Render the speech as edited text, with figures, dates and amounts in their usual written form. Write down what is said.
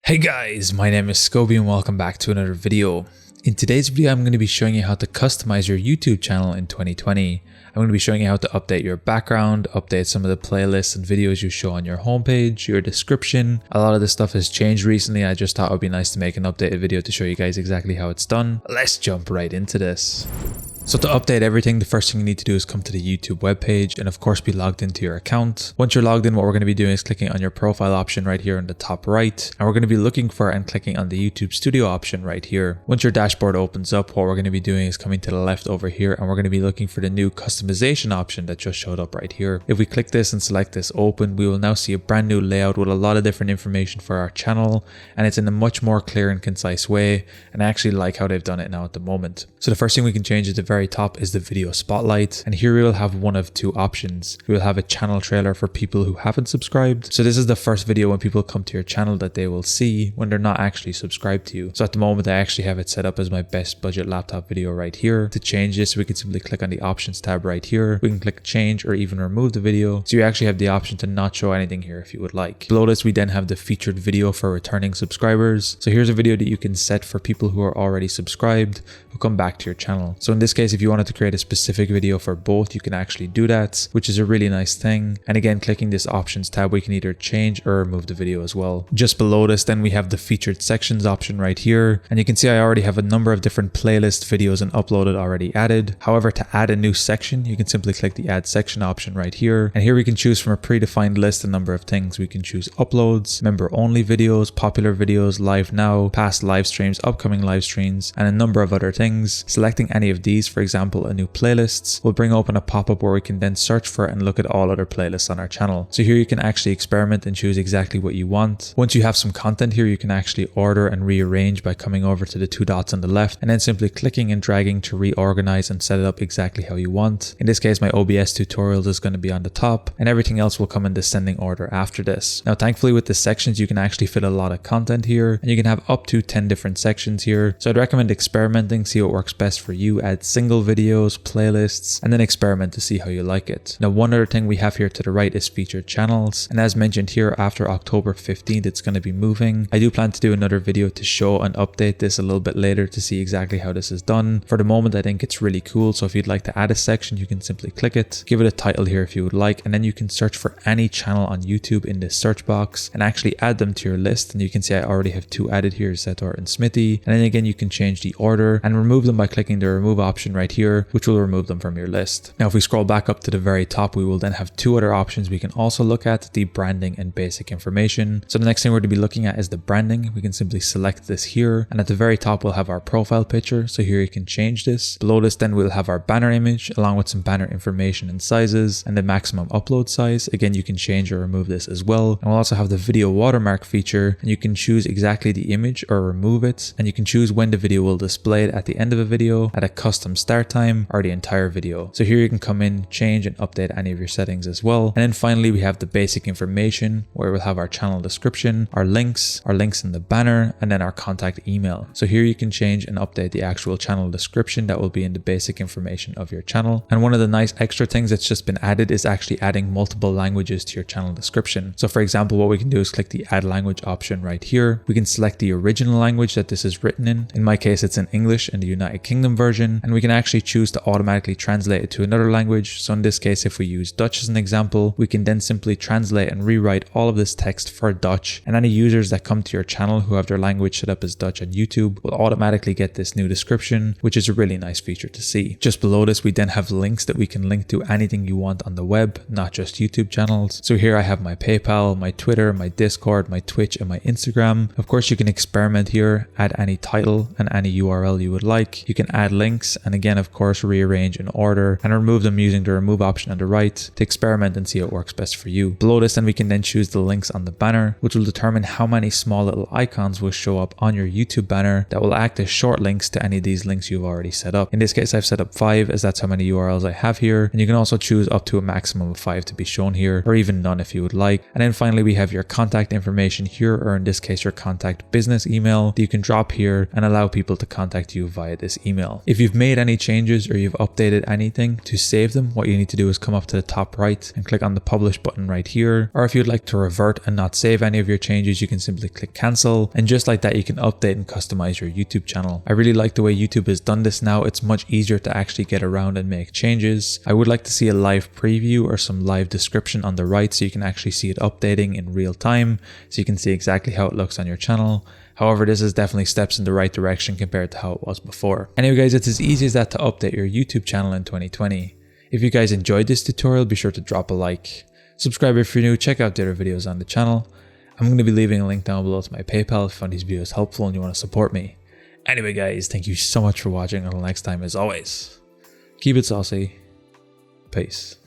Hey guys, my name is Scoby and welcome back to another video. In today's video, I'm going to be showing you how to customize your YouTube channel in 2020. I'm going to be showing you how to update your background, update some of the playlists and videos you show on your homepage, your description. A lot of this stuff has changed recently. I just thought it would be nice to make an updated video to show you guys exactly how it's done. Let's jump right into this. So to update everything, the first thing you need to do is come to the YouTube webpage and of course be logged into your account. Once you're logged in, what we're going to be doing is clicking on your profile option right here in the top right. And we're going to be looking for and clicking on the YouTube Studio option right here. Once your dashboard opens up, what we're going to be doing is coming to the left over here and we're going to be looking for the new customization option that just showed up right here. If we click this and select this open, we will now see a brand new layout with a lot of different information for our channel, and it's in a much more clear and concise way, and I actually like how they've done it now at the moment. So the first thing we can change at the very top is the video spotlight, and here we will have one of two options. We will have a channel trailer for people who haven't subscribed. So this is the first video when people come to your channel that they will see when they're not actually subscribed to you. So at the moment I actually have it set up as my best budget laptop video right here. To change this, we can simply click on the options tab right here. We can click change or even remove the video. So you actually have the option to not show anything here if you would like. Below this, we then have the featured video for returning subscribers. So here's a video that you can set for people who are already subscribed who come back to your channel. So in this case, if you wanted to create a specific video for both, you can actually do that, which is a really nice thing. And again, clicking this options tab, we can either change or remove the video as well. Just below this, then we have the featured sections option right here. And you can see I already have a number of different playlist videos and uploaded already added. However, to add a new section, you can simply click the add section option right here. And here we can choose from a predefined list a number of things. We can choose uploads, member only videos, popular videos, live now, past live streams, upcoming live streams, and a number of other things. Selecting any of these, for example, a new playlists, will bring open a pop-up where we can then search for and look at all other playlists on our channel. So here you can actually experiment and choose exactly what you want. Once you have some content here, you can actually order and rearrange by coming over to the two dots on the left and then simply clicking and dragging to reorganize and set it up exactly how you want. In this case, my OBS tutorials is going to be on the top and everything else will come in descending order after this. Now, thankfully with the sections, you can actually fit a lot of content here and you can have up to 10 different sections here. So I'd recommend experimenting, see what works best for you, add single videos, playlists, and then experiment to see how you like it. Now, one other thing we have here to the right is featured channels. And as mentioned here, after October 15th, it's going to be moving. I do plan to do another video to show and update this a little bit later to see exactly how this is done. For the moment, I think it's really cool. So if you'd like to add a section, you can simply click it, give it a title here if you would like, and then you can search for any channel on YouTube in this search box and actually add them to your list. And you can see I already have two added here, Zetor and Smithy. And then again, you can change the order and remove them by clicking the remove option right here, which will remove them from your list. Now, if we scroll back up to the very top, we will then have two other options we can also look at, the branding and basic information. So the next thing we're to be looking at is the branding. We can simply select this here, and at the very top, we'll have our profile picture. So here you can change this. Below this, then we'll have our banner image along with some banner information and sizes and the maximum upload size. Again, you can change or remove this as well. And we'll also have the video watermark feature, and you can choose exactly the image or remove it. And you can choose when the video will display it at the end of a video, at a custom start time, or the entire video. So here you can come in, change and update any of your settings as well. And then finally, we have the basic information where we'll have our channel description, our links in the banner, and then our contact email. So here you can change and update the actual channel description that will be in the basic information of your channel. And one of the nice extra things that's just been added is actually adding multiple languages to your channel description. So for example, what we can do is click the add language option right here. We can select the original language that this is written in. In my case, it's in English and the United Kingdom version, and we can actually choose to automatically translate it to another language. So in this case, if we use Dutch as an example, we can then simply translate and rewrite all of this text for Dutch, and any users that come to your channel who have their language set up as Dutch on YouTube will automatically get this new description, which is a really nice feature to see. Just below this, we then have links that we can link to anything you want on the web, not just YouTube channels. So here I have my PayPal, my Twitter, my Discord, my Twitch, and my Instagram. Of course, you can experiment here, add any title and any URL you would like. You can add links and again, of course, rearrange in order and remove them using the remove option on the right to experiment and see what works best for you. Below this, then we can then choose the links on the banner, which will determine how many small little icons will show up on your YouTube banner that will act as short links to any of these links you've already set up. In this case, I've set up 5 as that's how many URLs I have here. And you can also choose up to a maximum of 5 to be shown here, or even none if you would like. And then finally, we have your contact information here, or in this case, your contact business email that you can drop here and allow people to contact you via this email. If you've made any changes or you've updated anything, to save them, what you need to do is come up to the top right and click on the publish button right here. Or if you'd like to revert and not save any of your changes, you can simply click cancel. And just like that, you can update and customize your YouTube channel. I really like the way YouTube has done this now. It's much easier to actually get around and make changes. I would like to see a live preview or some live description on the right so you can actually see it updating in real time, so you can see exactly how it looks on your channel. However, this is definitely steps in the right direction compared to how it was before. Anyway guys, it's as easy as that to update your YouTube channel in 2020. If you guys enjoyed this tutorial, be sure to drop a like. Subscribe if you're new, check out the other videos on the channel. I'm going to be leaving a link down below to my PayPal if you found these videos helpful and you want to support me. Anyway guys, thank you so much for watching. Until next time, as always, keep it saucy. Peace.